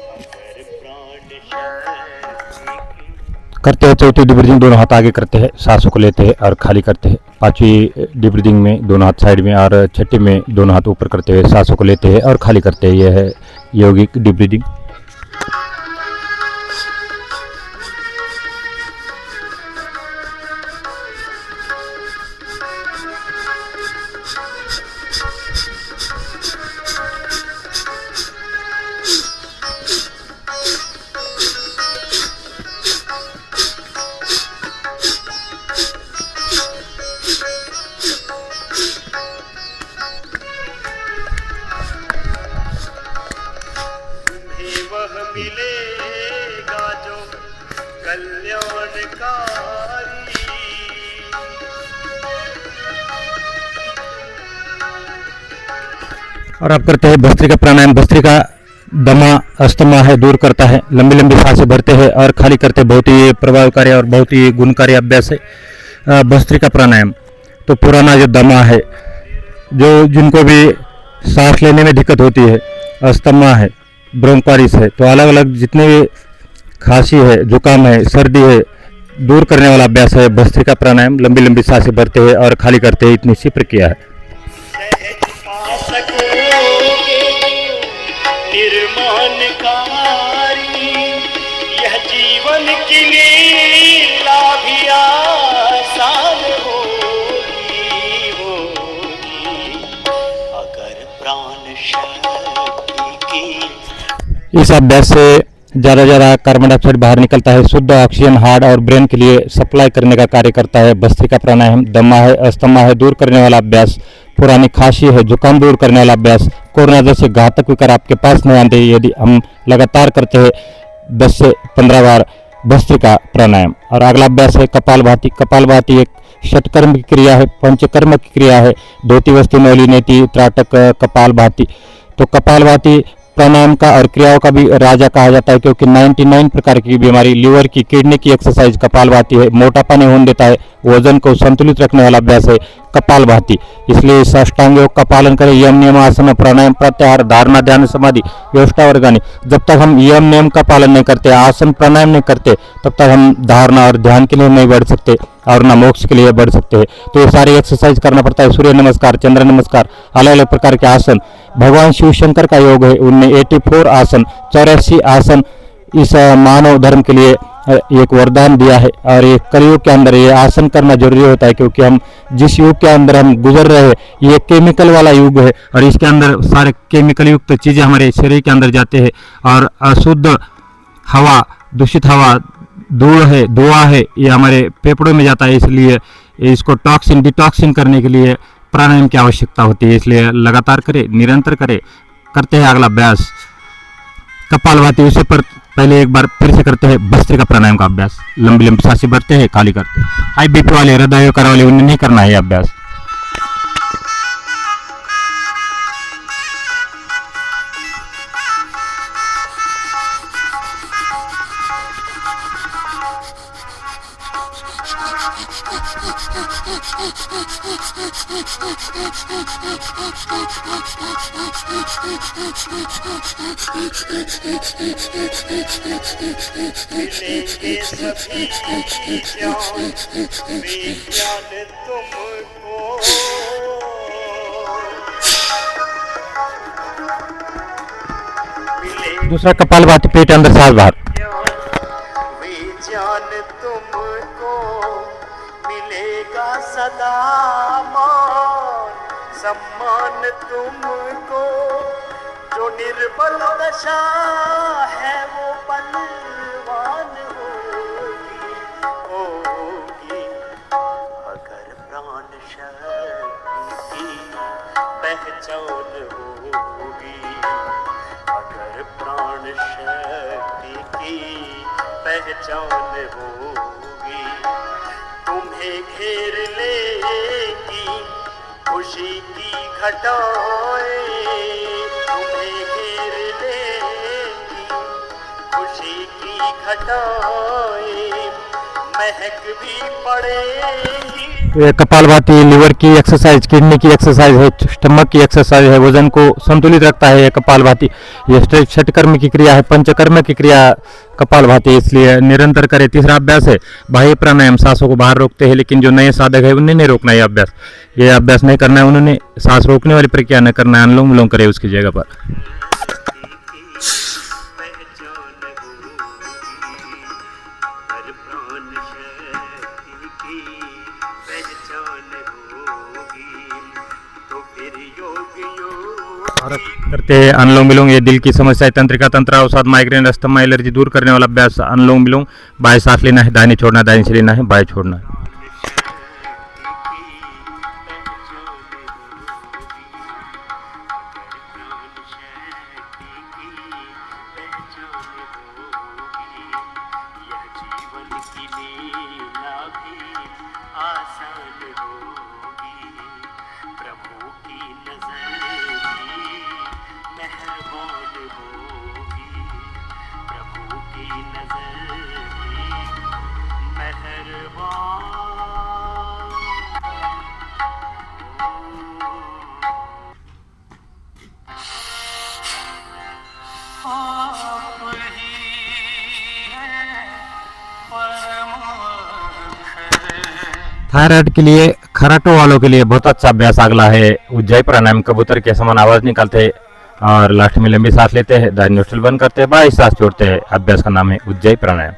अगर प्राण शक्ति की। करते हैं चौथी डीप ब्रीदिंग। दोनों हाथ आगे करते हैं, सांसों को लेते हैं और खाली करते हैं। 5वीं डीप ब्रीदिंग में दोनों हाथ साइड में और 6ठी में दोनों हाथ ऊपर करते हुए सांसों को लेते हैं और खाली करते हैं। यह है यौगिक डीप ब्रीदिंग। वह मिलेगा जो कल्याणकारी, और आप करते हैं भस्त्रिका प्राणायाम। भस्त्रिका दमा अस्थमा है दूर करता है। लंबी लंबी सांसें भरते हैं और खाली करते हैं। बहुत ही प्रभावकारी और बहुत ही गुणकारी अभ्यास है भस्त्रिका प्राणायाम। तो पुराना जो दमा है, जो जिनको भी सांस लेने में दिक्कत होती है, अस्थमा है, ब्रोंकाइटिस है, तो अलग अलग जितने भी खांसी है, जुकाम है, सर्दी है, दूर करने वाला अभ्यास है भस्त्रिका प्राणायाम। लंबी लंबी सांसें भरते हैं और खाली करते हैं, इतनी सी प्रक्रिया है। सहज पा सकोगे निर्माणकारी, यह जीवन की लीला भी आसान होगी, अगर प्राण शक्ति की। इस अभ्यास से ज़्यादा कार्बन डाइऑक्साइड बाहर निकलता है। शुद्ध ऑक्सीजन हार्ट और ब्रेन के लिए सप्लाई करने का कार्य करता है भस्त्रिका प्राणायाम। दमा है, अस्थमा है, दूर करने वाला अभ्यास। पुरानी खांसी है, जुकाम दूर करने वाला अभ्यास। कोरोना जैसे घातक विकार आपके पास नहीं आते यदि हम लगातार करते हैं 10 से 15 बार भस्त्रिका प्राणायाम। और अगला अभ्यास है कपालभाति। कपालभाति एक षटकर्म की क्रिया है, पंचकर्म की क्रिया है। धोती वस्ती नौली नेति त्राटक कपालभाति। तो कपालभाति प्राणायाम का और क्रियाओं का भी राजा कहा जाता है, क्योंकि 99 प्रकार की बीमारी, लीवर की, किडनी की एक्सरसाइज कपालभाति है। मोटापा नहीं होने देता है, वजन को संतुलित रखने वाला अभ्यास है कपालभाति। इसलिए इस अष्टांग योग का पालन करें। यम नियम आसन प्राणायाम प्रत्याहार धारणा ध्यान समाधि व्यवस्था वर्गानी। जब तक हम यम नियम का पालन नहीं करते, आसन प्राणायाम नहीं करते, तब तक हम धारणा और ध्यान के लिए नहीं बढ़ सकते और न मोक्ष के लिए बढ़ सकते हैं। तो ये सारी एक्सरसाइज करना पड़ता है। सूर्य नमस्कार, चंद्र नमस्कार, अलग अलग प्रकार के आसन। भगवान शिव शंकर का योग है, उनमें 84 आसन 84 आसन इस मानव धर्म के लिए एक वरदान दिया है। और ये कलयुग के अंदर ये आसन करना जरूरी होता है, क्योंकि हम जिस युग के अंदर हम गुजर रहे हैं ये केमिकल वाला युग है और इसके अंदर सारे केमिकल युक्त चीज़ें हमारे शरीर के अंदर जाते हैं और अशुद्ध हवा, दूषित हवा, धूल है, धुआं है, ये हमारे फेफड़ों में जाता है। इसलिए इसको टॉक्सिन डिटॉक्सिन करने के लिए प्राणायाम की आवश्यकता होती है। इसलिए लगातार करें, निरंतर करें। करते हैं अगला अभ्यास कपालभाति। उसे पर पहले एक बार फिर से करते हैं भस्त्रिका प्राणायाम का अभ्यास। लंबी लंबी सांसें भरते हैं, खाली करते हैं। हाई बीपी वाले, हृदय कर वाले, उन्हें नहीं करना है अभ्यास। मिलेंगे सभी ज्ञान विज्ञान तुमको। दूसरा कपालभाति, पेट अंदर सांस बाहर। विज्ञान तुमको मिलेगा सदा मान सम्मान तुमको। जो निर्बल दशा है वो बलवान होगी अगर प्राण शक्ति की पहचान होगी। अगर प्राण शक्ति की पहचान होगी तुम्हें घेर लेगी खुशी की घटाएं। तुम्हें घेर लेगी खुशी की घटाएं महक भी पड़ेगी। तो ये कपालभाति लीवर की एक्सरसाइज, किडनी की एक्सरसाइज है, स्टमक की एक्सरसाइज है, वजन को संतुलित रखता है ये कपालभाति। ये षटकर्म की क्रिया है, पंचकर्म की क्रिया कपालभाति, इसलिए निरंतर करें। तीसरा अभ्यास है बाह्य प्राणायाम। सांसों को बाहर रोकते हैं, लेकिन जो नए साधक है उन्हें नहीं रोकना है अभ्यास। ये अभ्यास नहीं करना है, उन्होंने सांस रोकने वाली प्रक्रिया नहीं करना है, अनुलोम विलोम करे उसकी जगह पर। और करते हैं अनुलोम विलोम। ये दिल की समस्या, तंत्रिका तंत्र, अवसाद, माइग्रेन, अस्थमा, एलर्जी दूर करने वाला अभ्यास अनुलोम विलोम। बाएं सांस लेना है, दाहिने छोड़ना है, दाहिने से लेना है, बाएं छोड़ना है। थायराइड के लिए, खराटो वालों के लिए बहुत अच्छा अभ्यास अगला है उज्जयी प्राणायाम। कबूतर के समान आवाज निकालते हैं और लास्ट में लंबी सांस लेते हैं, दाहिनी नोस्ट्रिल बंद करते हैं, बाईं सांस छोड़ते हैं। अभ्यास का नाम है उज्जयी प्राणायाम।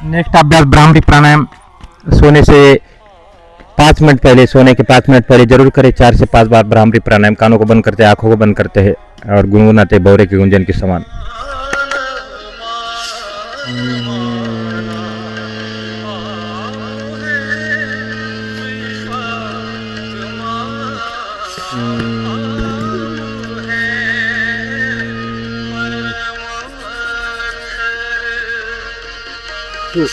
नेक्स्ट अभ्यास भ्रामरी प्राणायाम। सोने से 5 मिनट पहले, सोने के 5 मिनट पहले जरूर करें 4 से 5 बार भ्रामरी प्राणायाम। कानों को बंद करते हैं, आंखों को बंद करते हैं और गुनगुनाते भौरे की गुंजन के समान। भारत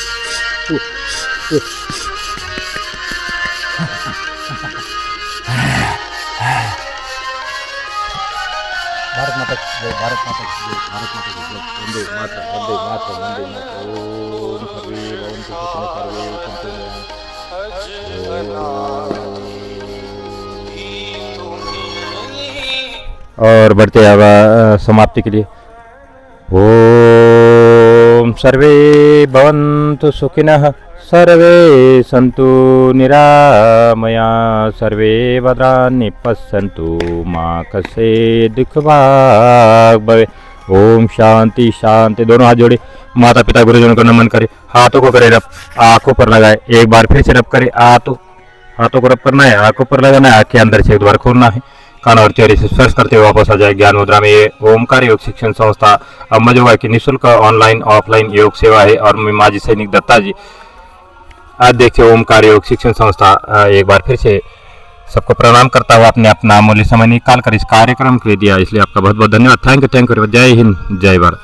माता की जय, भारत माता की जय, भारत माता की जय, वंदे मातरम, वंदे मातरम, वंदे मातरम। ओम सर्वे भवन्तु सुखिनः, सर्वे सन्तु निरामयाः। और बढ़ते अब समाप्ति के लिए ओम सर्वे भवन्तु सुखिनः, सर्वे सन्तु निरामयाः, सर्वे भद्राणि पश्यन्तु मा कश्चित् दुःखभाग् भवेत्। ओम शांति शांति। दोनों हाथ जोड़े, माता पिता गुरुजनों को नमन करे, हाथों को करे रब, आंखों पर लगाए, एक बार फिर से रब करे, हाथों को रब करना है, आंखों पर लगाना है, आंखें अंदर से एक बार खोलना है, कान और चेहरे से स्पर्श करते हुए वापस आ जाए ज्ञान मुद्रा में। ये ओमकार योग शिक्षण संस्था अम्मा योगा की निःशुल्क ऑनलाइन ऑफलाइन योग सेवा है और मैं माजी सैनिक दत्ता जी अध्यक्ष ओमकार योग शिक्षण संस्था एक बार फिर से सबको प्रणाम करता हुआ अपने अपना अमूल्य समय निकाल कर इस कार्यक्रम के लिए दिया, इसलिए आपका बहुत बहुत धन्यवाद। Thank you. जय हिंद, जय भारत।